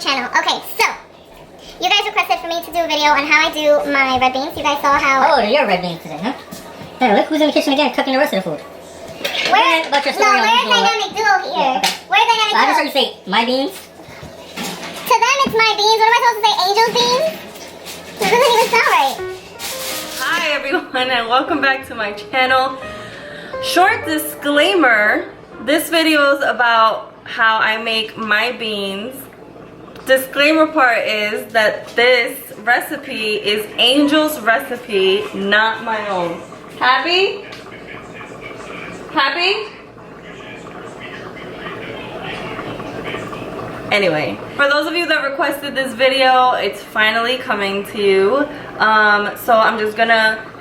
channel. Okay, so you guys requested for me to do a video on how I do my red beans. You guys saw how. Oh, your red beans today, huh? Hey, look who's in the kitchen again cooking the rest of the food. Where's Dynamic Duo here? Okay. Where's Dynamic Duo? I just heard you say my beans. To them, it's my beans. What am I supposed to say? Angel's beans? That doesn't even sound right. Hi everyone, and welcome back to my channel. Short disclaimer: this video is about how I make my beans. Disclaimer part is that this recipe is Angel's recipe, not my own. Happy? Happy? Anyway, for those of you that requested this video, it's finally coming to you. So it's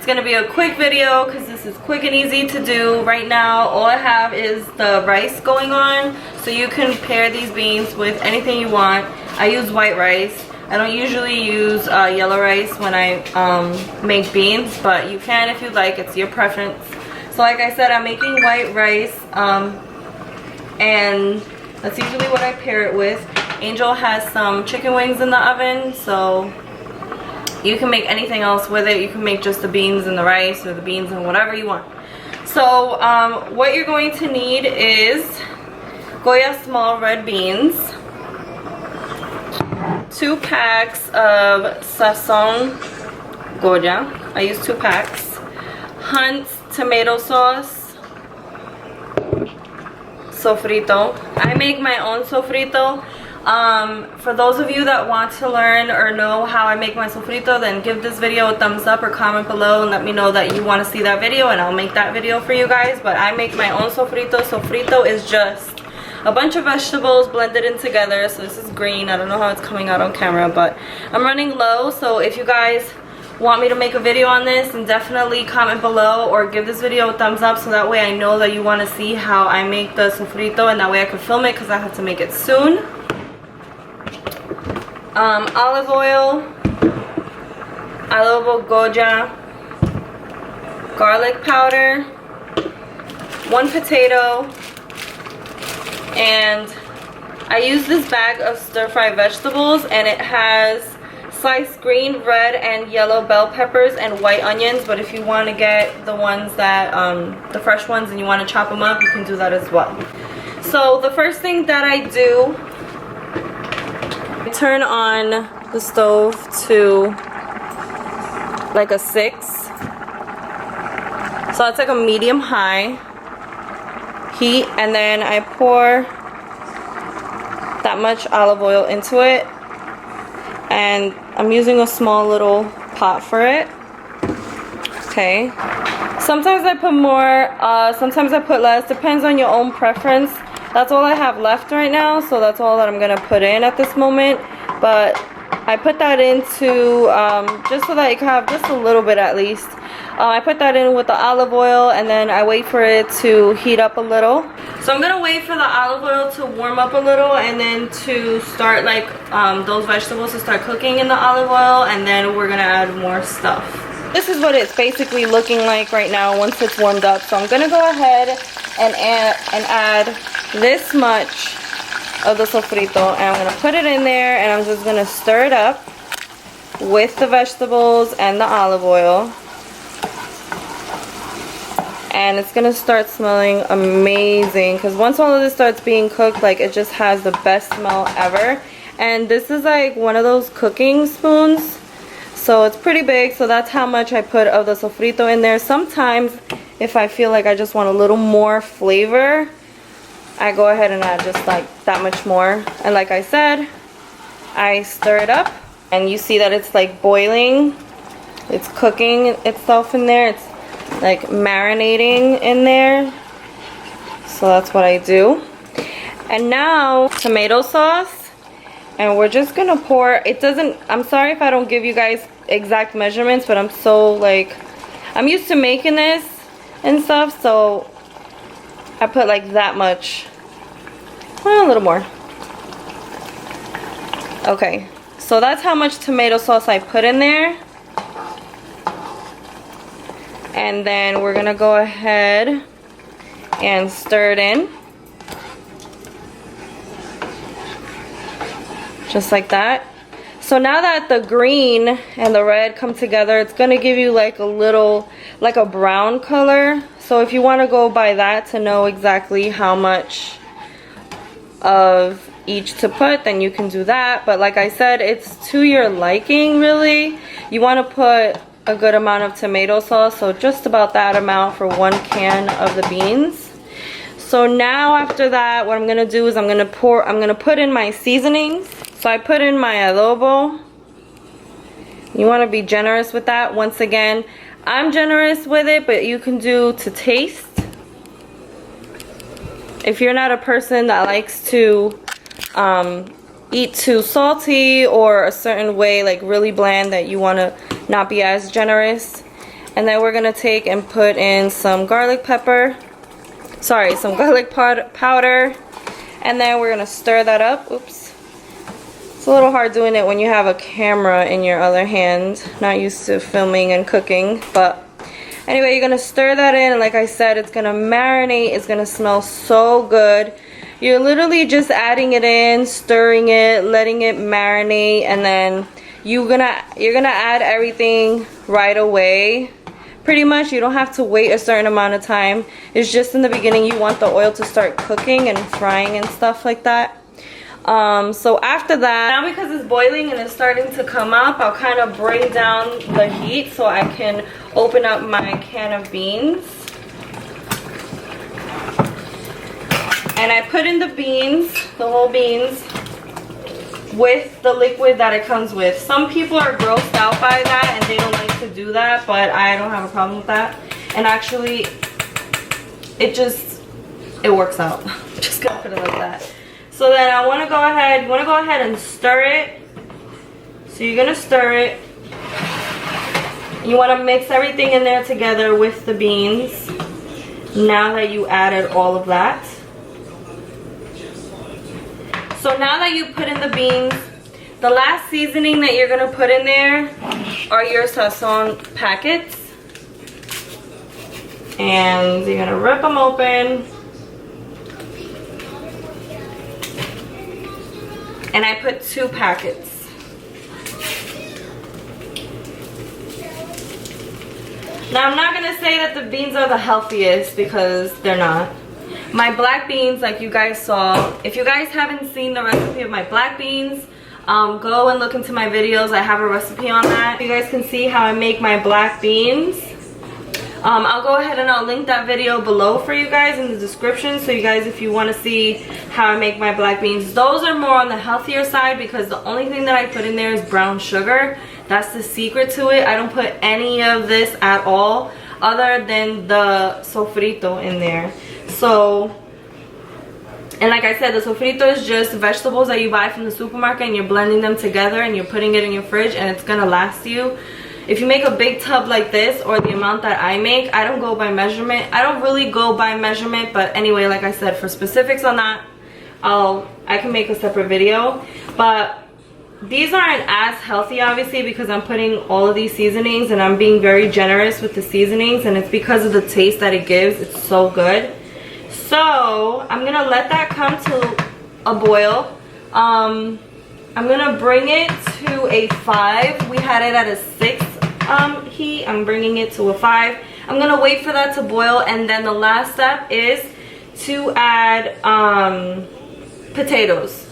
gonna be a quick video because this is quick and easy to do right now. All I have is the rice going on, so you can pair these beans with anything you want. I use white rice. I don't usually use yellow rice when I make beans, but you can if you like. It's your preference. So like I said, I'm making white rice, and that's usually what I pair it with. Angel has some chicken wings in the oven, so you can make anything else with it. You can make just the beans and the rice, or the beans and whatever you want. So what you're going to need is Goya small red beans, 2 packs of Sazon Goya. I use 2 packs. Hunt's tomato sauce, sofrito. I make my own sofrito. For those of you that want to learn or know how I make my sofrito, then give this video a thumbs up or comment below and let me know that you want to see that video, and I'll make that video for you guys. But I make my own sofrito. Sofrito is just a bunch of vegetables blended in together. So this is green. I don't know how it's coming out on camera, but I'm running low, so if you guys want me to make a video on this, and definitely comment below or give this video a thumbs up, so that way I know that you want to see how I make the sofrito, and that way I can film it because I have to make it soon. Olive oil, adobo Goya, garlic powder, 1 potato, and I use this bag of stir-fried vegetables, and it has sliced green, red, and yellow bell peppers and white onions. But if you want to get the ones that, the fresh ones, and you want to chop them up, you can do that as well. So the first thing that I do, I turn on the stove to like a 6. So it's like a medium-high heat, and then I pour that much olive oil into it, and I'm using a small little pot for it. Okay, sometimes I put more, sometimes I put less, depends on your own preference. That's all I have left right now, so that's all that I'm gonna put in at this moment. But I put that into just so that it can have just a little bit at least. I put that in with the olive oil, and then I wait for it to heat up a little. So I'm gonna wait for the olive oil to warm up a little, and then to start like those vegetables to start cooking in the olive oil, and then we're gonna add more stuff. This is what it's basically looking like right now once it's warmed up. So I'm gonna go ahead and add this much of the sofrito, and I'm gonna put it in there, and I'm just gonna stir it up with the vegetables and the olive oil. And it's gonna start smelling amazing, because once all of this starts being cooked, like, it just has the best smell ever. And this is like one of those cooking spoons, so it's pretty big, so that's how much I put of the sofrito in there. Sometimes if I feel like I just want a little more flavor, I go ahead and add just like that much more. And like I said, I stir it up, and you see that it's like boiling, it's cooking itself in there, it's like marinating in there. So that's what I do. And now tomato sauce, and we're just gonna pour. It doesn't, I'm sorry if I don't give you guys exact measurements, but I'm so like, I'm used to making this and stuff, so I put like that much, well, a little more. Okay, so that's how much tomato sauce I put in there. And then we're gonna go ahead and stir it in. just like that. So now that the green and the red come together, it's gonna give you like a little, like a brown color. So if you wanna go by that to know exactly how much of each to put, then you can do that. But like I said, it's to your liking really. You wanna put a good amount of tomato sauce, so just about that amount for 1 can of the beans. So now after that, what I'm gonna do is I'm gonna put in my seasonings. So I put in my adobo. You wanna be generous with that. Once again, I'm generous with it, but you can do to taste. If you're not a person that likes to eat too salty or a certain way, like really bland, that you wanna not be as generous. And then we're gonna take and put in some garlic pepper. Sorry, some garlic powder. And then we're gonna stir that up. Oops. It's a little hard doing it when you have a camera in your other hand. Not used to filming and cooking. But anyway, you're gonna stir that in. And like I said, it's gonna marinate. It's gonna smell so good. You're literally just adding it in, stirring it, letting it marinate. And then you're gonna add everything right away. Pretty much, you don't have to wait a certain amount of time. It's just in the beginning you want the oil to start cooking and frying and stuff like that. So after that, now because it's boiling and it's starting to come up, I'll kind of bring down the heat so I can open up my can of beans. And I put in the beans, the whole beans, with the liquid that it comes with. Some people are grossed out by that and they don't like to do that, but I don't have a problem with that. And actually, it works out. Just gonna put it like that. So then I want to go ahead and stir it. So you're gonna stir it. You want to mix everything in there together with the beans. Now that you added all of that. So now that you put in the beans, the last seasoning that you're gonna put in there are your sazon packets. And you're gonna rip them open. And I put 2 packets. Now I'm not gonna say that the beans are the healthiest because they're not. My black beans, like you guys saw, if you guys haven't seen the recipe of my black beans, go and look into my videos. I have a recipe on that. You guys can see how I make my black beans. I'll go ahead and I'll link that video below for you guys in the description. So you guys, if you want to see how I make my black beans, those are more on the healthier side because the only thing that I put in there is brown sugar. That's the secret to it. I don't put any of this at all other than the sofrito in there. So, and like I said, the sofrito is just vegetables that you buy from the supermarket and you're blending them together and you're putting it in your fridge and it's gonna last you. If you make a big tub like this, or the amount that I make, I don't go by measurement. I don't really go by measurement, but anyway, like I said, for specifics on that, I can make a separate video. But these aren't as healthy, obviously, because I'm putting all of these seasonings and I'm being very generous with the seasonings, and it's because of the taste that it gives. It's so good. So I'm gonna let that come to a boil. I'm gonna bring it to a 5. We had it at a 6 heat. I'm bringing it to a 5. I'm gonna wait for that to boil, and then the last step is to add potatoes.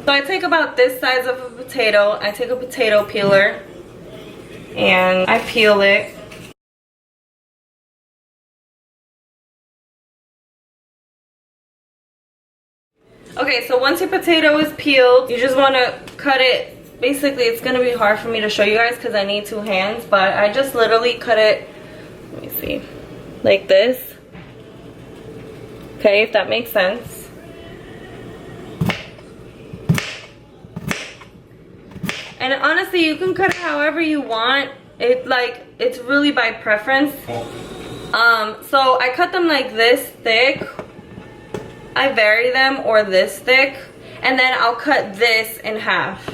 So I take about this size of a potato. I take a potato peeler and I peel it. Okay, so once your potato is peeled, you just want to cut it. Basically, it's going to be hard for me to show you guys because I need 2 hands, but I just literally cut it, let me see, like this. Okay, if that makes sense. And honestly, you can cut it however you want. It's really by preference. So I cut them like this thick. I vary them, or this thick, and then I'll cut this in half.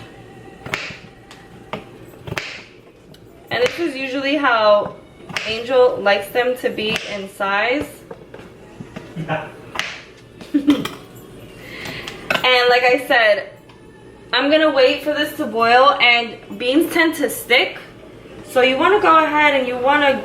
And this is usually how Angel likes them to be in size. And like I said, I'm gonna wait for this to boil, and beans tend to stick. So you wanna go ahead and you wanna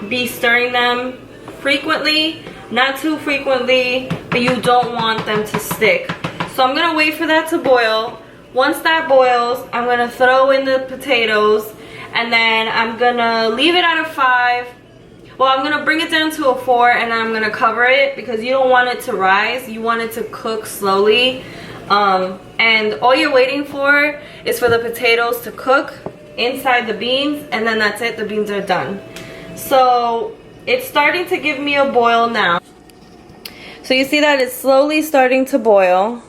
be stirring them frequently, not too frequently, but you don't want them to stick. So I'm gonna wait for that to boil. Once that boils, I'm gonna throw in the potatoes, and then I'm gonna leave it at a 5. Well, I'm gonna bring it down to a 4, and then I'm gonna cover it because you don't want it to rise. You want it to cook slowly. And all you're waiting for is for the potatoes to cook inside the beans, and then that's it. The beans are done. So it's starting to give me a boil now. So you see that it's slowly starting to boil.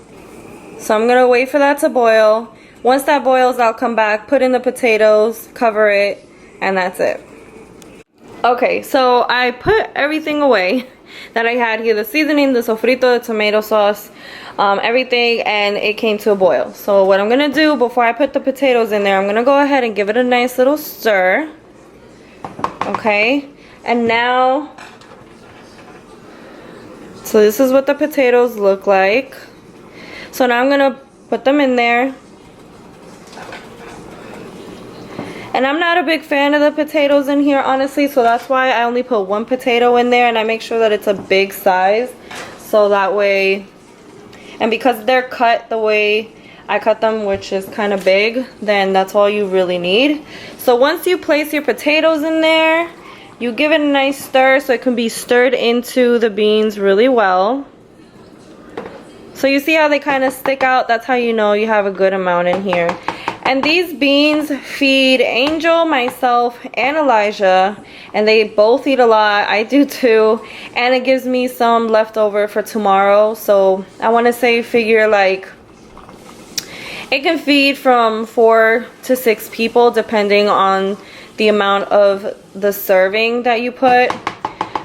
So I'm gonna wait for that to boil. Once that boils, I'll come back, put in the potatoes, cover it, and that's it. Okay, so I put everything away that I had here, the seasoning, the sofrito, the tomato sauce, everything, and it came to a boil. So what I'm gonna do before I put the potatoes in there, I'm gonna go ahead and give it a nice little stir. Okay, and now, so this is what the potatoes look like. So now I'm gonna put them in there. And I'm not a big fan of the potatoes in here, honestly, so that's why I only put 1 potato in there, and I make sure that it's a big size, so that way, and because they're cut the way I cut them, which is kind of big, then that's all you really need. So once you place your potatoes in there, you give it a nice stir so it can be stirred into the beans really well. So you see how they kind of stick out? That's how you know you have a good amount in here. And these beans feed Angel, myself, and Elijah, and they both eat a lot. I do too, and it gives me some leftover for tomorrow. So I want to say figure like it can feed from 4 to 6 people depending on the amount of the serving that you put.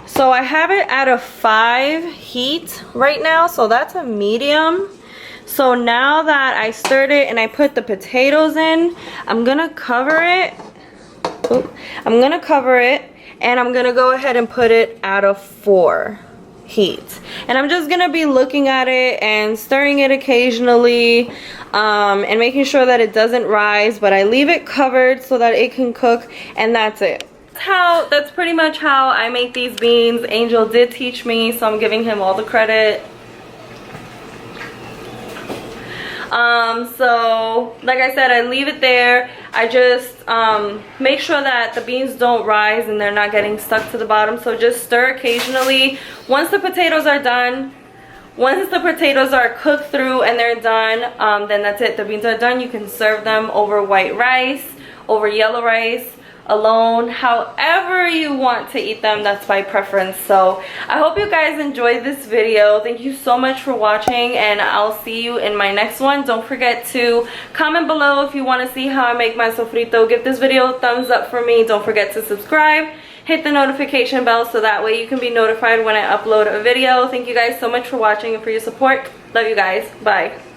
So I have it at a 5 heat right now, so that's a medium. So now that I stirred it and I put the potatoes in, I'm gonna cover it. I'm gonna cover it, and I'm gonna go ahead and put it at a 4 heat. And I'm just gonna be looking at it and stirring it occasionally, and making sure that it doesn't rise, but I leave it covered so that it can cook, and that's it. That's pretty much how I make these beans. Angel did teach me, so I'm giving him all the credit. So like I said, I leave it there. I just make sure that the beans don't rise and they're not getting stuck to the bottom, so just stir occasionally. Once the potatoes are done, once the potatoes are cooked through and they're done, then that's it. The beans are done. You can serve them over white rice, over yellow rice, alone, however you want to eat them. That's by preference. So I hope you guys enjoyed this video. Thank you so much for watching, and I'll see you in my next one. Don't forget to comment below if you want to see how I make my sofrito. Give this video a thumbs up for me. Don't forget to subscribe, hit the notification bell so that way you can be notified when I upload a video. Thank you guys so much for watching and for your support. Love you guys. Bye.